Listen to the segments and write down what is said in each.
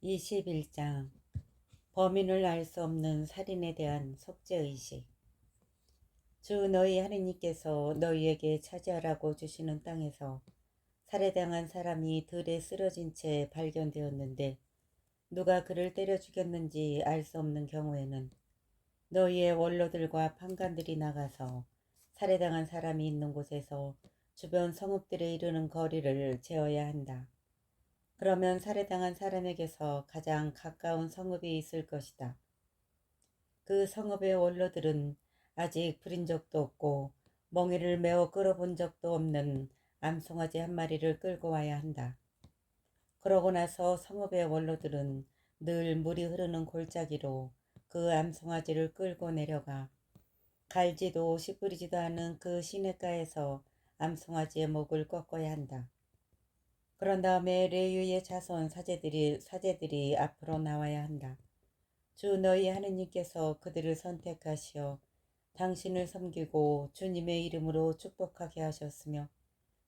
21장 범인을 알 수 없는 살인에 대한 속죄의식. 주 너희 하느님께서 너희에게 차지하라고 주시는 땅에서 살해당한 사람이 들에 쓰러진 채 발견되었는데 누가 그를 때려 죽였는지 알 수 없는 경우에는 너희의 원로들과 판관들이 나가서 살해당한 사람이 있는 곳에서 주변 성읍들에 이르는 거리를 재어야 한다. 그러면 살해당한 사람에게서 가장 가까운 성읍이 있을 것이다. 그 성읍의 원로들은 아직 부린 적도 없고 멍에를 메어 끌어본 적도 없는 암송아지 한 마리를 끌고 와야 한다. 그러고 나서 성읍의 원로들은 늘 물이 흐르는 골짜기로 그 암송아지를 끌고 내려가 갈지도 시뿌리지도 않은 그 시냇가에서 암송아지의 목을 꺾어야 한다. 그런 다음에 레위의 자손 사제들이 앞으로 나와야 한다. 주 너희 하느님께서 그들을 선택하시어 당신을 섬기고 주님의 이름으로 축복하게 하셨으며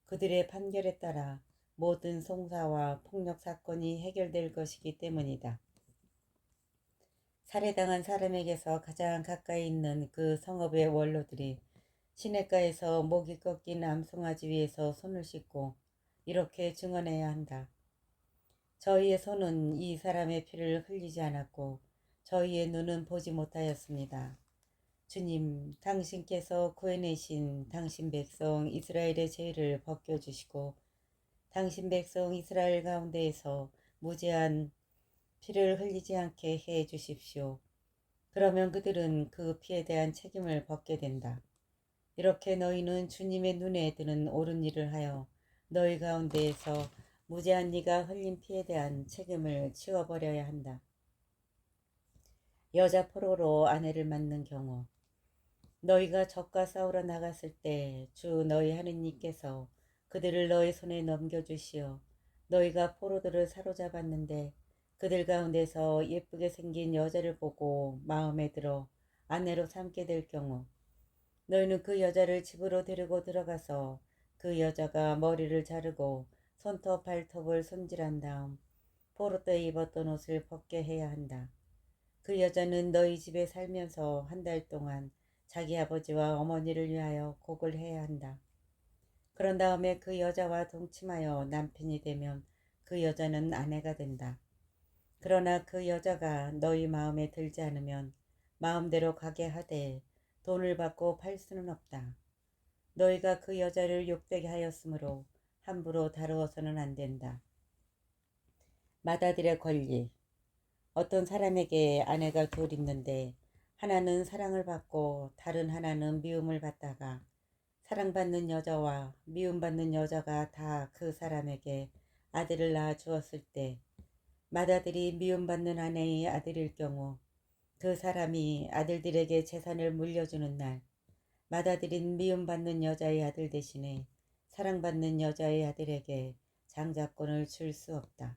그들의 판결에 따라 모든 송사와 폭력 사건이 해결될 것이기 때문이다. 살해당한 사람에게서 가장 가까이 있는 그 성읍의 원로들이 시냇가에서 목이 꺾인 암송아지 위에서 손을 씻고 이렇게 증언해야 한다. 저희의 손은 이 사람의 피를 흘리지 않았고 저희의 눈은 보지 못하였습니다. 주님, 당신께서 구해내신 당신 백성 이스라엘의 죄를 벗겨주시고 당신 백성 이스라엘 가운데에서 무죄한 피를 흘리지 않게 해 주십시오. 그러면 그들은 그 피에 대한 책임을 벗게 된다. 이렇게 너희는 주님의 눈에 드는 옳은 일을 하여 너희 가운데에서 무죄한 네가 흘린 피에 대한 책임을 치워버려야 한다. 여자 포로로 아내를 맞는 경우 너희가 적과 싸우러 나갔을 때 주 너희 하느님께서 그들을 너희 손에 넘겨주시어 너희가 포로들을 사로잡았는데 그들 가운데서 예쁘게 생긴 여자를 보고 마음에 들어 아내로 삼게 될 경우 너희는 그 여자를 집으로 데리고 들어가서 그 여자가 머리를 자르고 손톱 발톱을 손질한 다음 포로 때 입었던 옷을 벗게 해야 한다. 그 여자는 너희 집에 살면서 한 달 동안 자기 아버지와 어머니를 위하여 곡을 해야 한다. 그런 다음에 그 여자와 동침하여 남편이 되면 그 여자는 아내가 된다. 그러나 그 여자가 너희 마음에 들지 않으면 마음대로 가게 하되 돈을 받고 팔 수는 없다. 너희가 그 여자를 욕되게 하였으므로 함부로 다루어서는 안 된다. 맏아들의 권리. 어떤 사람에게 아내가 둘 있는데 하나는 사랑을 받고 다른 하나는 미움을 받다가 사랑받는 여자와 미움받는 여자가 다 그 사람에게 아들을 낳아 주었을 때 맏아들이 미움받는 아내의 아들일 경우 그 사람이 아들들에게 재산을 물려주는 날 맏아들인 미움받는 여자의 아들 대신에 사랑받는 여자의 아들에게 장자권을 줄 수 없다.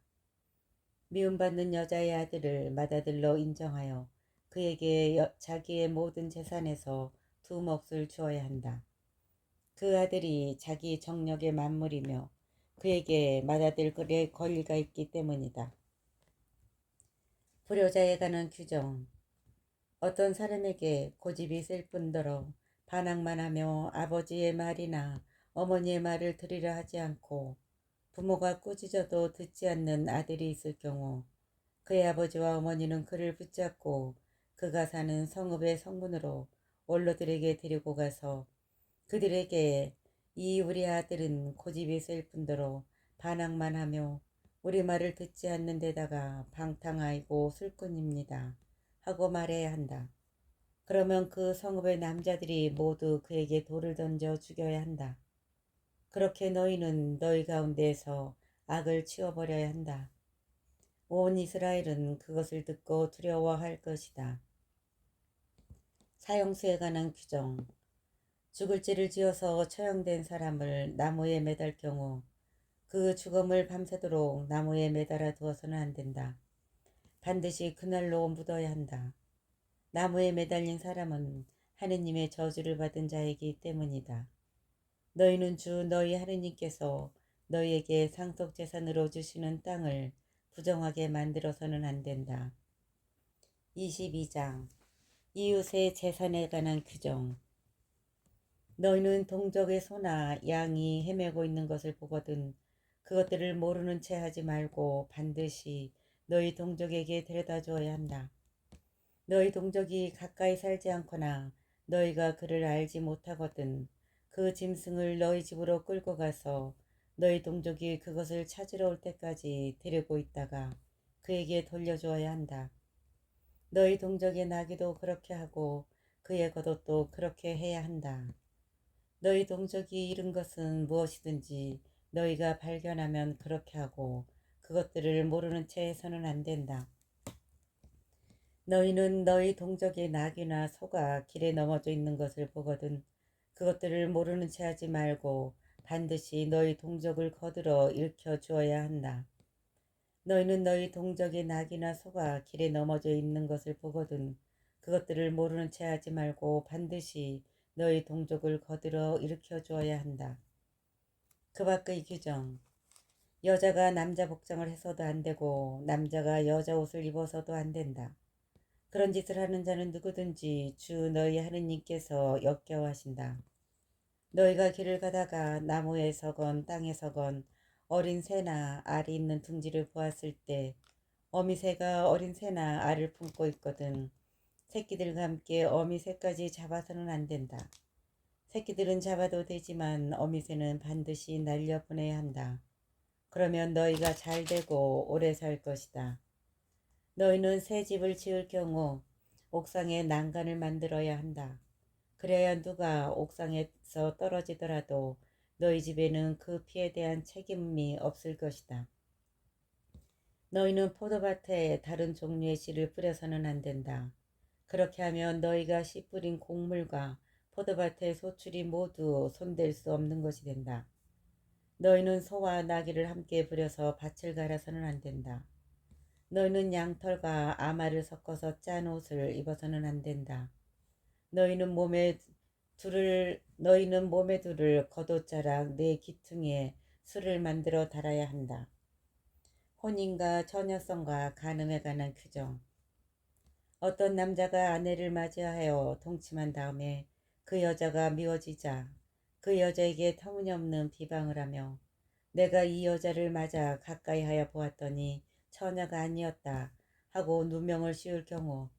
미움받는 여자의 아들을 맏아들로 인정하여 그에게 자기의 모든 재산에서 두 몫을 주어야 한다. 그 아들이 자기 정력의 만물이며 그에게 맏아들의 권리가 있기 때문이다. 불효자에 관한 규정. 어떤 사람에게 고집이 셀 뿐더러 반항만 하며 아버지의 말이나 어머니의 말을 들으려 하지 않고 부모가 꾸짖어도 듣지 않는 아들이 있을 경우 그의 아버지와 어머니는 그를 붙잡고 그가 사는 성읍의 성문으로 원로들에게 데리고 가서 그들에게 이 우리 아들은 고집이 셀 뿐더러 반항만 하며 우리 말을 듣지 않는 데다가 방탕하이고 술꾼입니다 하고 말해야 한다. 그러면 그 성읍의 남자들이 모두 그에게 돌을 던져 죽여야 한다. 그렇게 너희는 너희 가운데에서 악을 치워버려야 한다. 온 이스라엘은 그것을 듣고 두려워할 것이다. 사형수에 관한 규정. 죽을 죄를 지어서 처형된 사람을 나무에 매달 경우 그 죽음을 밤새도록 나무에 매달아 두어서는 안 된다. 반드시 그날로 묻어야 한다. 나무에 매달린 사람은 하느님의 저주를 받은 자이기 때문이다. 너희는 주 너희 하느님께서 너희에게 상속재산으로 주시는 땅을 부정하게 만들어서는 안 된다. 22장 이웃의 재산에 관한 규정. 너희는 동족의 소나 양이 헤매고 있는 것을 보거든 그것들을 모르는 채 하지 말고 반드시 너희 동족에게 데려다 주어야 한다. 너희 동족이 가까이 살지 않거나 너희가 그를 알지 못하거든 그 짐승을 너희 집으로 끌고 가서 너희 동족이 그것을 찾으러 올 때까지 데리고 있다가 그에게 돌려주어야 한다. 너희 동족의 나귀도 그렇게 하고 그의 겉옷도 그렇게 해야 한다. 너희 동족이 잃은 것은 무엇이든지 너희가 발견하면 그렇게 하고 그것들을 모르는 채 해서는 안 된다. 너희는 너희 동족의 나귀나 소가 길에 넘어져 있는 것을 보거든 그것들을 모르는 채 하지 말고 반드시 너희 동족을 거들어 일으켜 주어야 한다. 너희는 너희 동족의 나귀나 소가 길에 넘어져 있는 것을 보거든 그것들을 모르는 채 하지 말고 반드시 너희 동족을 거들어 일으켜 주어야 한다. 그 밖의 규정. 여자가 남자 복장을 해서도 안 되고 남자가 여자 옷을 입어서도 안 된다. 그런 짓을 하는 자는 누구든지 주 너희 하느님께서 역겨워하신다. 너희가 길을 가다가 나무에 서건 땅에 서건 어린 새나 알이 있는 둥지를 보았을 때 어미새가 어린 새나 알을 품고 있거든 새끼들과 함께 어미새까지 잡아서는 안 된다. 새끼들은 잡아도 되지만 어미새는 반드시 날려보내야 한다. 그러면 너희가 잘 되고 오래 살 것이다. 너희는 새 집을 지을 경우 옥상에 난간을 만들어야 한다. 그래야 누가 옥상에서 떨어지더라도 너희 집에는 그 피에 대한 책임이 없을 것이다. 너희는 포도밭에 다른 종류의 씨를 뿌려서는 안 된다. 그렇게 하면 너희가 씨 뿌린 곡물과 포도밭의 소출이 모두 손댈 수 없는 것이 된다. 너희는 소와 나귀를 함께 부려서 밭을 갈아서는 안 된다. 너희는 양털과 아마를 섞어서 짠 옷을 입어서는 안 된다. 너희는 몸에 둘을 겉옷자락 네 귀퉁이에 술을 만들어 달아야 한다. 혼인과 처녀성과 간음에 관한 규정. 어떤 남자가 아내를 맞이하여 동침한 다음에 그 여자가 미워지자 그 여자에게 터무니없는 비방을 하며 내가 이 여자를 맞아 가까이 하여 보았더니 처녀가 아니었다 하고 누명을 씌울 경우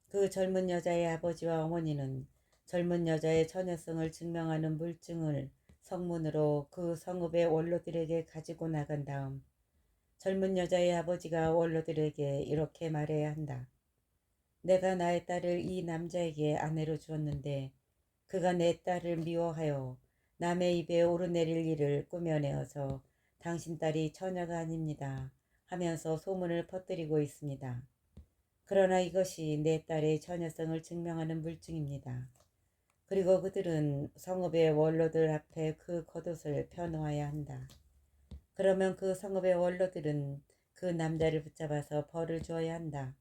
그 젊은 여자의 아버지와 어머니는 젊은 여자의 처녀성을 증명하는 물증을 성문으로 그 성읍의 원로들에게 가지고 나간 다음 젊은 여자의 아버지가 원로들에게 이렇게 말해야 한다. 내가 나의 딸을 이 남자에게 아내로 주었는데 그가 내 딸을 미워하여 남의 입에 오르내릴 일을 꾸며내어서 당신 딸이 처녀가 아닙니다 하면서 소문을 퍼뜨리고 있습니다. 그러나 이것이 내 딸의 처녀성을 증명하는 물증입니다. 그리고 그들은 성읍의 원로들 앞에 그 겉옷을 펴놓아야 한다. 그러면 그 성읍의 원로들은 그 남자를 붙잡아서 벌을 주어야 한다.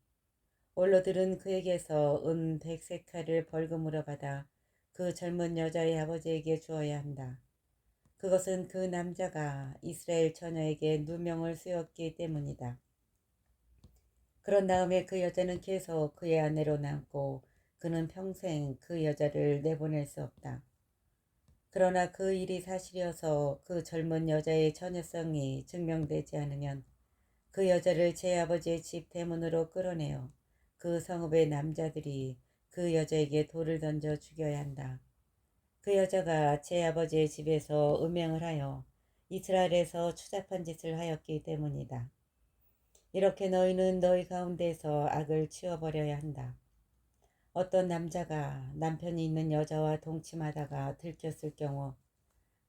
원로들은 그에게서 100세칼을 벌금으로 받아 그 젊은 여자의 아버지에게 주어야 한다. 그것은 그 남자가 이스라엘 처녀에게 누명을 씌웠기 때문이다. 그런 다음에 그 여자는 계속 그의 아내로 남고 그는 평생 그 여자를 내보낼 수 없다. 그러나 그 일이 사실이어서 그 젊은 여자의 처녀성이 증명되지 않으면 그 여자를 제 아버지의 집 대문으로 끌어내어 그 성읍의 남자들이 그 여자에게 돌을 던져 죽여야 한다. 그 여자가 제 아버지의 집에서 음행을 하여 이스라엘에서 추잡한 짓을 하였기 때문이다. 이렇게 너희는 너희 가운데서 악을 치워버려야 한다. 어떤 남자가 남편이 있는 여자와 동침하다가 들켰을 경우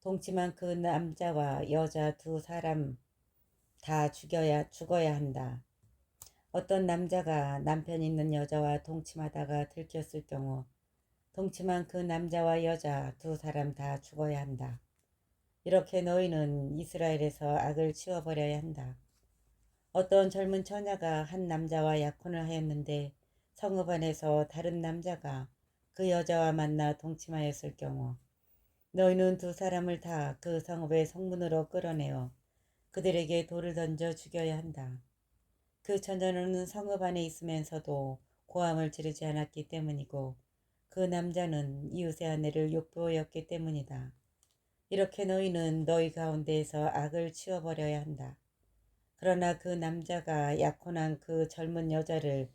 동침한 그 남자와 여자 두 사람 다 죽어야 한다. 어떤 남자가 남편이 있는 여자와 동침하다가 들켰을 경우 동침한 그 남자와 여자 두 사람 다 죽어야 한다. 이렇게 너희는 이스라엘에서 악을 치워버려야 한다. 어떤 젊은 처녀가 한 남자와 약혼을 하였는데 성읍 안에서 다른 남자가 그 여자와 만나 동침하였을 경우 너희는 두 사람을 다 그 성읍의 성문으로 끌어내어 그들에게 돌을 던져 죽여야 한다. 그 처녀는 성읍 안에 있으면서도 고함을 지르지 않았기 때문이고 그 남자는 이웃의 아내를 욕보였기 때문이다. 이렇게 너희는 너희 가운데에서 악을 치워버려야 한다. 그러나 그 남자가 약혼한 그 젊은 여자를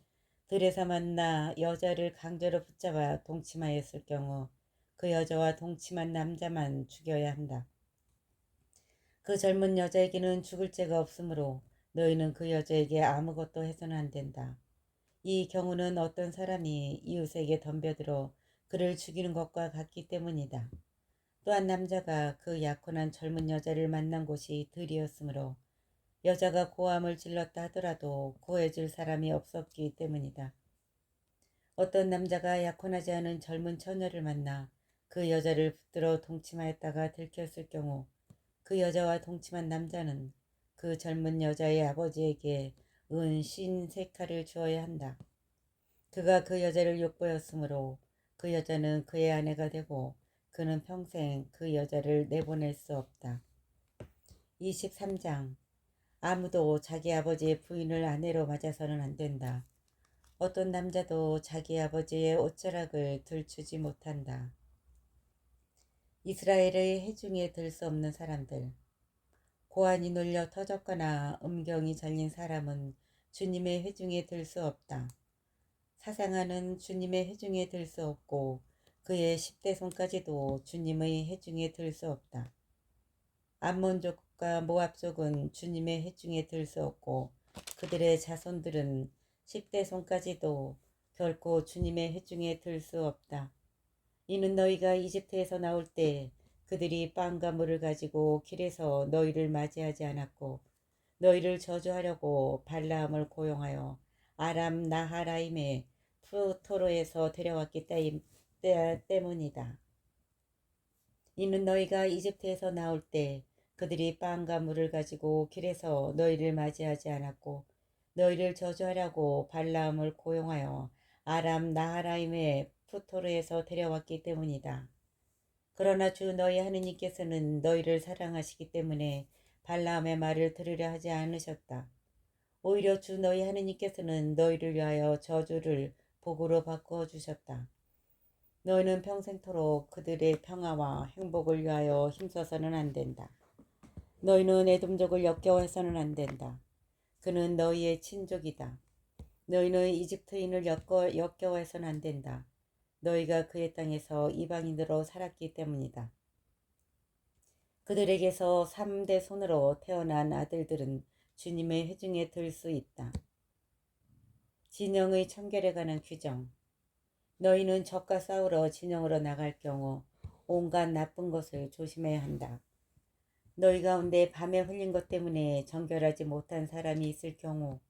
들에서 만나 여자를 강제로 붙잡아 동침하였을 경우 그 여자와 동침한 남자만 죽여야 한다. 그 젊은 여자에게는 죽을 죄가 없으므로 너희는 그 여자에게 아무것도 해서는 안 된다. 이 경우는 어떤 사람이 이웃에게 덤벼들어 그를 죽이는 것과 같기 때문이다. 또한 남자가 그 약혼한 젊은 여자를 만난 곳이 들이었으므로 여자가 고함을 질렀다 하더라도 구해줄 사람이 없었기 때문이다. 어떤 남자가 약혼하지 않은 젊은 처녀를 만나 그 여자를 붙들어 동침하였다가 들켰을 경우 그 여자와 동침한 남자는 그 젊은 여자의 아버지에게 은 53칼을 주어야 한다. 그가 그 여자를 욕보였으므로 그 여자는 그의 아내가 되고 그는 평생 그 여자를 내보낼 수 없다. 23장. 아무도 자기 아버지의 부인을 아내로 맞아서는 안 된다. 어떤 남자도 자기 아버지의 옷자락을 들추지 못한다. 이스라엘의 회중에 들 수 없는 사람들. 고환이 눌려 터졌거나 음경이 잘린 사람은 주님의 회중에 들 수 없다. 사상아는 주님의 회중에 들 수 없고 그의 10대 손까지도 주님의 회중에 들 수 없다. 암몬족과 모압족은 주님의 회중에 들 수 없고 그들의 자손들은 10대 손까지도 결코 주님의 회중에 들 수 없다. 이는 너희가 이집트에서 나올 때 그들이 빵과 물을 가지고 길에서 너희를 맞이하지 않았고 너희를 저주하려고 발라함을 고용하여 아람 나하라임의 푸토로에서 데려왔기 때문이다. 이는 너희가 이집트에서 나올 때 그들이 빵과 물을 가지고 길에서 너희를 맞이하지 않았고 너희를 저주하려고 발라함을 고용하여 아람 나하라임의 푸토르에서 데려왔기 때문이다. 그러나 주 너희 하느님께서는 너희를 사랑하시기 때문에 발라함의 말을 들으려 하지 않으셨다. 오히려 주 너희 하느님께서는 너희를 위하여 저주를 복으로 바꾸어 주셨다. 너희는 평생토록 그들의 평화와 행복을 위하여 힘써서는 안 된다. 너희는 에돔족을 역겨워해서는 안 된다. 그는 너희의 친족이다. 너희는 이집트인을 역겨워해서는 안 된다. 너희가 그의 땅에서 이방인으로 살았기 때문이다. 그들에게서 3대 손으로 태어난 아들들은 주님의 회중에 들 수 있다. 진영의 청결에 관한 규정. 너희는 적과 싸우러 진영으로 나갈 경우 온갖 나쁜 것을 조심해야 한다. 너희 가운데 밤에 흘린 것 때문에 정결하지 못한 사람이 있을 경우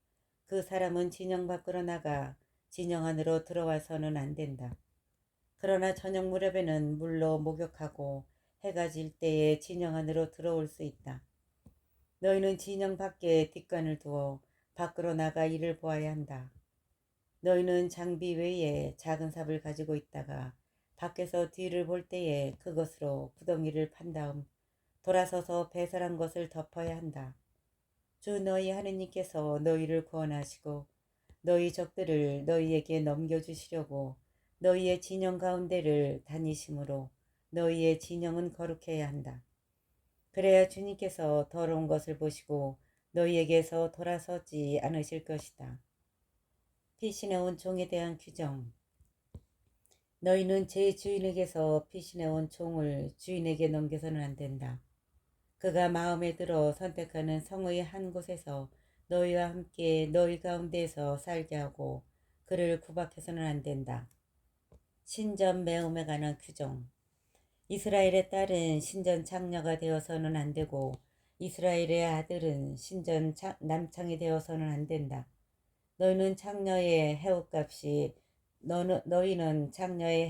그 사람은 진영 밖으로 나가 진영 안으로 들어와서는 안 된다. 그러나 저녁 무렵에는 물로 목욕하고 해가 질 때에 진영 안으로 들어올 수 있다. 너희는 진영 밖에 뒷관을 두어 밖으로 나가 이를 보아야 한다. 너희는 장비 외에 작은 삽을 가지고 있다가 밖에서 뒤를 볼 때에 그것으로 구덩이를 판 다음 돌아서서 배설한 것을 덮어야 한다. 주 너희 하느님께서 너희를 구원하시고 너희 적들을 너희에게 넘겨주시려고 너희의 진영 가운데를 다니심으로 너희의 진영은 거룩해야 한다. 그래야 주님께서 더러운 것을 보시고 너희에게서 돌아서지 않으실 것이다. 피신해온 종에 대한 규정. 너희는 제 주인에게서 피신해온 종을 주인에게 넘겨서는 안 된다. 그가 마음에 들어 선택하는 성의 한 곳에서 너희와 함께 너희 가운데에서 살게 하고 그를 구박해서는 안 된다. 신전 매음에 관한 규정. 이스라엘의 딸은 신전 장녀가 되어서는 안 되고 이스라엘의 아들은 신전 남창이 되어서는 안 된다. 너희는 장녀의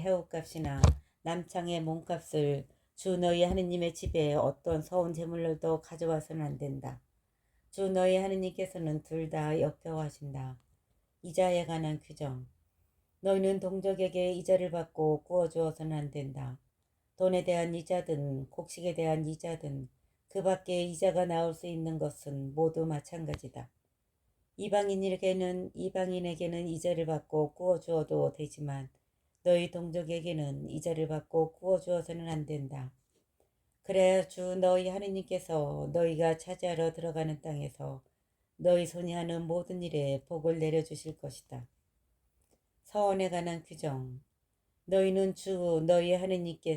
해옷값이나 남창의 몸값을 주 너희 하느님의 집에 어떤 서운 제물로도 가져와서는 안 된다. 주 너희 하느님께서는 둘 다 역겨워하신다. 이자에 관한 규정. 너희는 동족에게 이자를 받고 구워주어서는 안 된다. 돈에 대한 이자든 곡식에 대한 이자든 그 밖에 이자가 나올 수 있는 것은 모두 마찬가지다. 이방인에게는 이자를 받고 구워 주어도 되지만 너희 동족에게는 이자를 받고 구워 주어서는 안 된다. 그래야 주 너희 하느님께서 너희가 차지하러 들어가는 땅에서 너희 손이 하는 모든 일에 복을 내려주실 것이다. 서원에 관한 규정. 너희는 주 너희 하느님께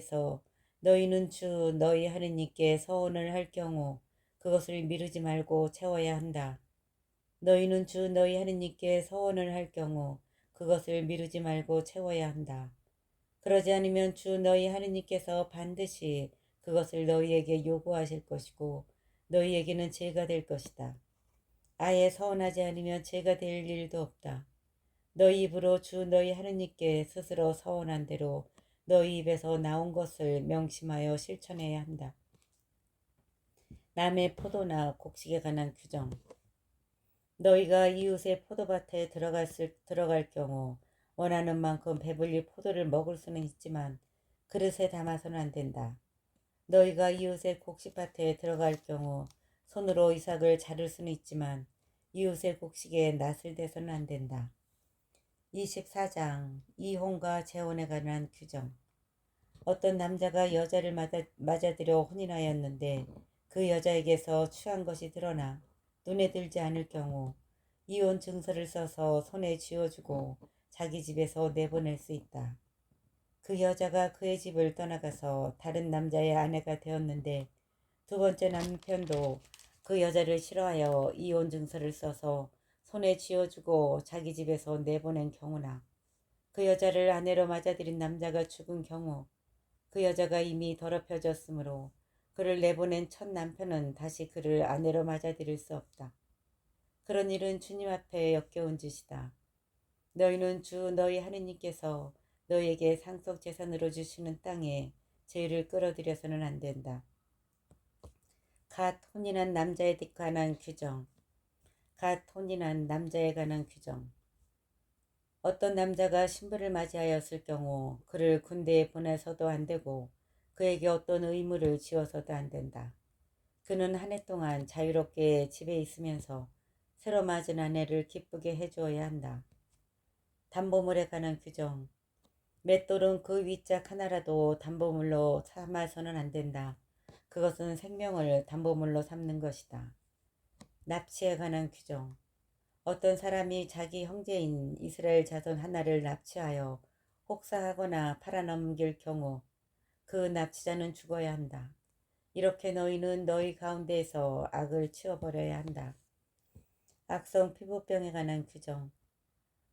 서원을 할 경우 그것을 미루지 말고 채워야 한다. 너희는 주 너희 하느님께 서원을 할 경우 그것을 미루지 말고 채워야 한다. 그러지 않으면 주 너희 하느님께서 반드시 그것을 너희에게 요구하실 것이고 너희에게는 죄가 될 것이다. 아예 서원하지 않으면 죄가 될 일도 없다. 너희 입으로 주 너희 하느님께 스스로 서원한 대로 너희 입에서 나온 것을 명심하여 실천해야 한다. 남의 포도나 곡식에 관한 규정. 너희가 이웃의 포도밭에 들어갈 경우 원하는 만큼 배불리 포도를 먹을 수는 있지만 그릇에 담아서는 안 된다. 너희가 이웃의 곡식밭에 들어갈 경우 손으로 이삭을 자를 수는 있지만 이웃의 곡식에 낫을 대서는 안 된다. 24장 이혼과 재혼에 관한 규정. 어떤 남자가 여자를 맞아들여 혼인하였는데 그 여자에게서 취한 것이 드러나 눈에 들지 않을 경우 이혼 증서를 써서 손에 쥐어주고 자기 집에서 내보낼 수 있다. 그 여자가 그의 집을 떠나가서 다른 남자의 아내가 되었는데 두 번째 남편도 그 여자를 싫어하여 이혼 증서를 써서 손에 쥐어주고 자기 집에서 내보낸 경우나 그 여자를 아내로 맞아들인 남자가 죽은 경우 그 여자가 이미 더럽혀졌으므로 그를 내보낸 첫 남편은 다시 그를 아내로 맞아들일 수 없다. 그런 일은 주님 앞에 역겨운 짓이다. 너희는 주 너희 하느님께서 너희에게 상속 재산으로 주시는 땅에 죄를 끌어들여서는 안 된다. 갓 혼인한 남자에 관한 규정. 갓 혼인한 남자에 관한 규정. 어떤 남자가 신부를 맞이하였을 경우 그를 군대에 보내서도 안 되고 그에게 어떤 의무를 지어서도 안 된다. 그는 한 해 동안 자유롭게 집에 있으면서 새로 맞은 아내를 기쁘게 해주어야 한다. 담보물에 관한 규정. 맷돌은 그 윗짝 하나라도 담보물로 삼아서는 안 된다. 그것은 생명을 담보물로 삼는 것이다. 납치에 관한 규정. 어떤 사람이 자기 형제인 이스라엘 자손 하나를 납치하여 혹사하거나 팔아넘길 경우 그 납치자는 죽어야 한다. 이렇게 너희는 너희 가운데에서 악을 치워버려야 한다. 악성 피부병에 관한 규정.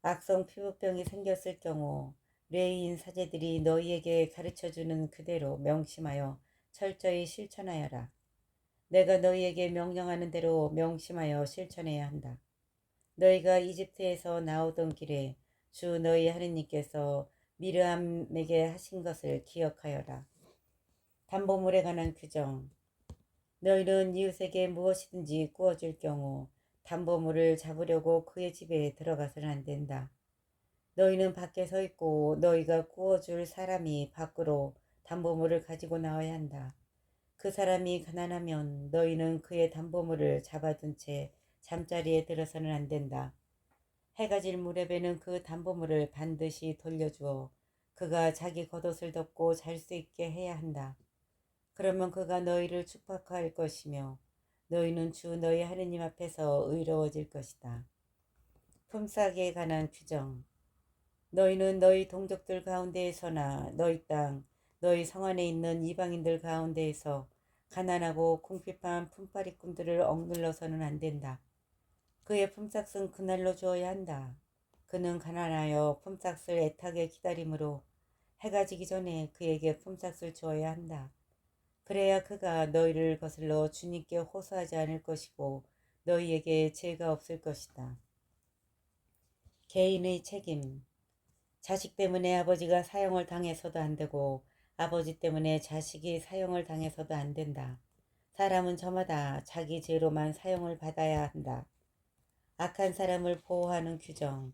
악성 피부병이 생겼을 경우 레위인 사제들이 너희에게 가르쳐주는 그대로 명심하여 철저히 실천하여라. 내가 너희에게 명령하는 대로 명심하여 실천해야 한다. 너희가 이집트에서 나오던 길에 주 너희 하느님께서 미르암에게 하신 것을 기억하여라. 담보물에 관한 규정. 너희는 이웃에게 무엇이든지 구워줄 경우 담보물을 잡으려고 그의 집에 들어가서는 안 된다. 너희는 밖에 서 있고 너희가 구워줄 사람이 밖으로 담보물을 가지고 나와야 한다. 그 사람이 가난하면 너희는 그의 담보물을 잡아둔 채 잠자리에 들어서는 안 된다. 해가 질 무렵에는 그 담보물을 반드시 돌려주어 그가 자기 겉옷을 덮고 잘 수 있게 해야 한다. 그러면 그가 너희를 축복할 것이며 너희는 주 너희 하느님 앞에서 의로워질 것이다. 품삯에 관한 규정. 너희는 너희 동족들 가운데에서나 너희 땅, 너희 성 안에 있는 이방인들 가운데에서 가난하고 궁핍한 품바리꾼들을 억눌러서는 안 된다. 그의 품삯은 그날로 주어야 한다. 그는 가난하여 품삯을 애타게 기다리므로 해가 지기 전에 그에게 품삯을 주어야 한다. 그래야 그가 너희를 거슬러 주님께 호소하지 않을 것이고 너희에게 죄가 없을 것이다. 개인의 책임. 자식 때문에 아버지가 사형을 당해서도 안 되고 아버지 때문에 자식이 사형을 당해서도 안 된다. 사람은 저마다 자기 죄로만 사형을 받아야 한다. 악한 사람을 보호하는 규정.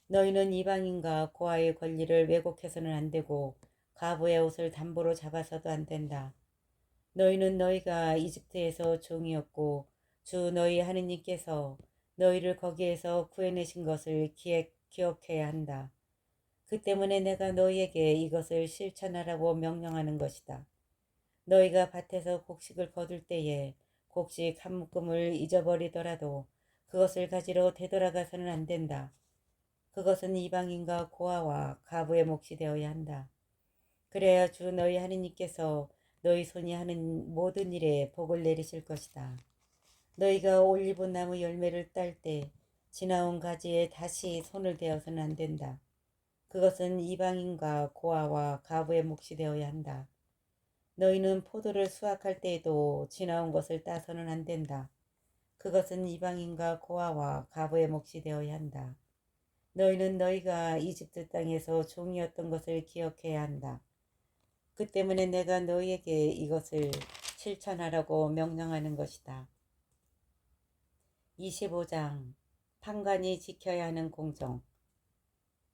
너희는 이방인과 고아의 권리를 왜곡해서는 안 되고 과부의 옷을 담보로 잡아서도 안 된다. 너희는 너희가 이집트에서 종이었고 주 너희 하느님께서 너희를 거기에서 구해내신 것을 기억해야 한다. 그 때문에 내가 너희에게 이것을 실천하라고 명령하는 것이다. 너희가 밭에서 곡식을 거둘 때에 곡식 한 묶음을 잊어버리더라도 그것을 가지러 되돌아가서는 안 된다. 그것은 이방인과 고아와 과부의 몫이 되어야 한다. 그래야 주 너희 하느님께서 너희 손이 하는 모든 일에 복을 내리실 것이다. 너희가 올리브 나무 열매를 딸 때 지나온 가지에 다시 손을 대어서는 안 된다. 그것은 이방인과 고아와 과부의 몫이 되어야 한다. 너희는 포도를 수확할 때에도 지나온 것을 따서는 안 된다. 그것은 이방인과 고아와 과부의 몫이 되어야 한다. 너희는 너희가 이집트 땅에서 종이었던 것을 기억해야 한다. 그 때문에 내가 너희에게 이것을 실천하라고 명령하는 것이다. 25장 판관이 지켜야 하는 공정.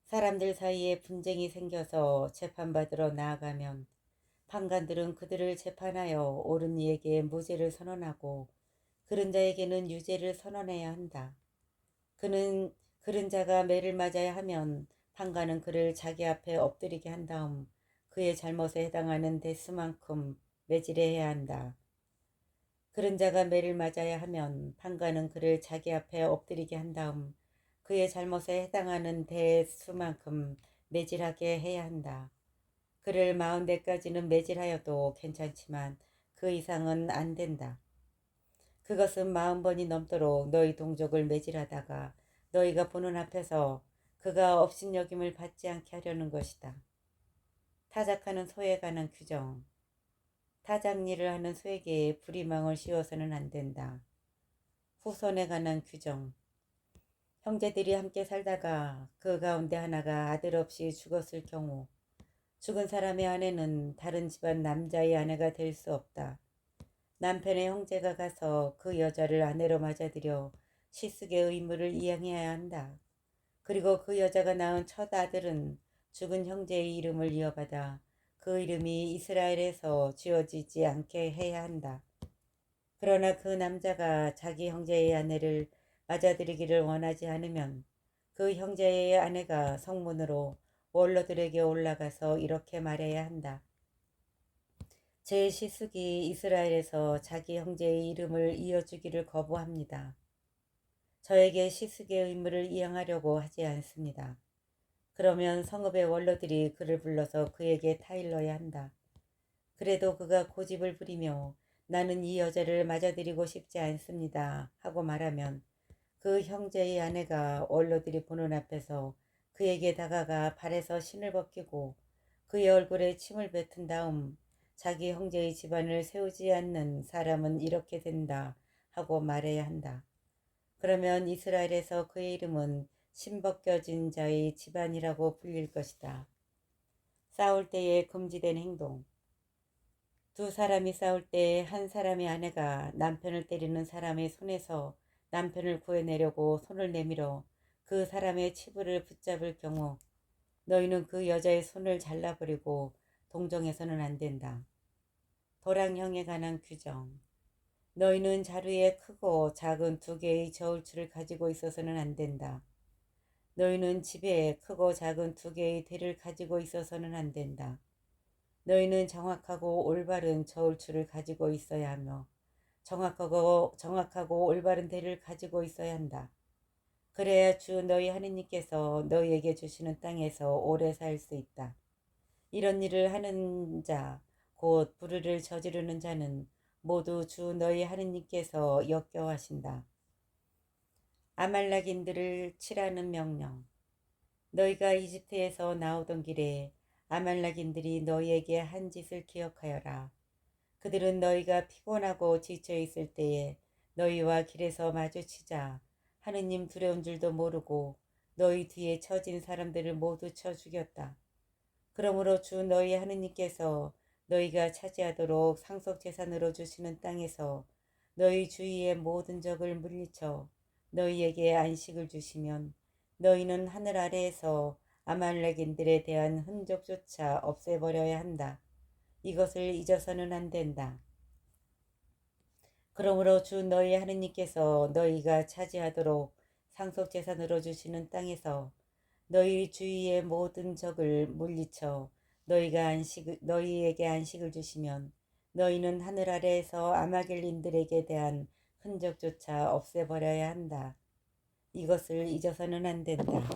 사람들 사이에 분쟁이 생겨서 재판받으러 나아가면 판관들은 그들을 재판하여 옳은 이에게 무죄를 선언하고 그른 자에게는 유죄를 선언해야 한다. 그른 자가 매를 맞아야 하면 판관은 그를 자기 앞에 엎드리게 한 다음 그의 잘못에 해당하는 대수만큼 매질해야 한다. 그른 자가 매를 맞아야 하면 판관은 그를 자기 앞에 엎드리게 한 다음 그의 잘못에 해당하는 대수만큼 매질하게 해야 한다. 그를 40대까지는 매질하여도 괜찮지만 그 이상은 안 된다. 그것은 40번이 넘도록 너희 동족을 매질하다가 너희가 보는 앞에서 그가 업신여김을 받지 않게 하려는 것이다. 타작하는 소에 관한 규정. 타작일을 하는 소에게 부리망을 씌워서는 안 된다. 후손에 관한 규정. 형제들이 함께 살다가 그 가운데 하나가 아들 없이 죽었을 경우 죽은 사람의 아내는 다른 집안 남자의 아내가 될 수 없다. 남편의 형제가 가서 그 여자를 아내로 맞아들여 시숙의 의무를 이행해야 한다. 그리고 그 여자가 낳은 첫 아들은 죽은 형제의 이름을 이어받아 그 이름이 이스라엘에서 지어지지 않게 해야 한다. 그러나 그 남자가 자기 형제의 아내를 맞아들이기를 원하지 않으면 그 형제의 아내가 성문으로 원로들에게 올라가서 이렇게 말해야 한다. 제 시숙이 이스라엘에서 자기 형제의 이름을 이어주기를 거부합니다. 저에게 시숙의 의무를 이행하려고 하지 않습니다. 그러면 성읍의 원로들이 그를 불러서 그에게 타일러야 한다. 그래도 그가 고집을 부리며 나는 이 여자를 맞아들이고 싶지 않습니다 하고 말하면 그 형제의 아내가 원로들이 보는 앞에서 그에게 다가가 발에서 신을 벗기고 그의 얼굴에 침을 뱉은 다음 자기 형제의 집안을 세우지 않는 사람은 이렇게 된다 하고 말해야 한다. 그러면 이스라엘에서 그의 이름은 신벗겨진 자의 집안이라고 불릴 것이다. 싸울 때에 금지된 행동. 두 사람이 싸울 때 한 사람의 아내가 남편을 때리는 사람의 손에서 남편을 구해내려고 손을 내밀어 그 사람의 치부를 붙잡을 경우 너희는 그 여자의 손을 잘라버리고 동정해서는 안 된다. 도랑형에 관한 규정. 너희는 자루에 크고 작은 두 개의 저울추를 가지고 있어서는 안 된다. 너희는 집에 크고 작은 두 개의 대를 가지고 있어서는 안 된다. 너희는 정확하고 올바른 저울추를 가지고 있어야 하며 정확하고 올바른 대를 가지고 있어야 한다. 그래야 주 너희 하느님께서 너희에게 주시는 땅에서 오래 살 수 있다. 이런 일을 하는 자, 곧 불의를 저지르는 자는 모두 주 너희 하느님께서 역겨워하신다. 아말렉인들을 칠하는 명령. 너희가 이집트에서 나오던 길에 아말렉인들이 너희에게 한 짓을 기억하여라. 그들은 너희가 피곤하고 지쳐 있을 때에 너희와 길에서 마주치자 하느님 두려운 줄도 모르고 너희 뒤에 처진 사람들을 모두 쳐 죽였다. 그러므로 주 너희 하느님께서 너희가 차지하도록 상속재산으로 주시는 땅에서 너희 주위의 모든 적을 물리쳐 너희에게 안식을 주시면 너희는 하늘 아래에서 아말렉인들에 대한 흔적조차 없애버려야 한다. 이것을 잊어서는 안 된다. 그러므로 주 너희 하느님께서 너희가 차지하도록 상속재산으로 주시는 땅에서 너희 주위의 모든 적을 물리쳐 너희에게 안식을 주시면 너희는 하늘 아래에서 아마겟린들에게 대한 흔적조차 없애버려야 한다. 이것을 잊어서는 안 된다.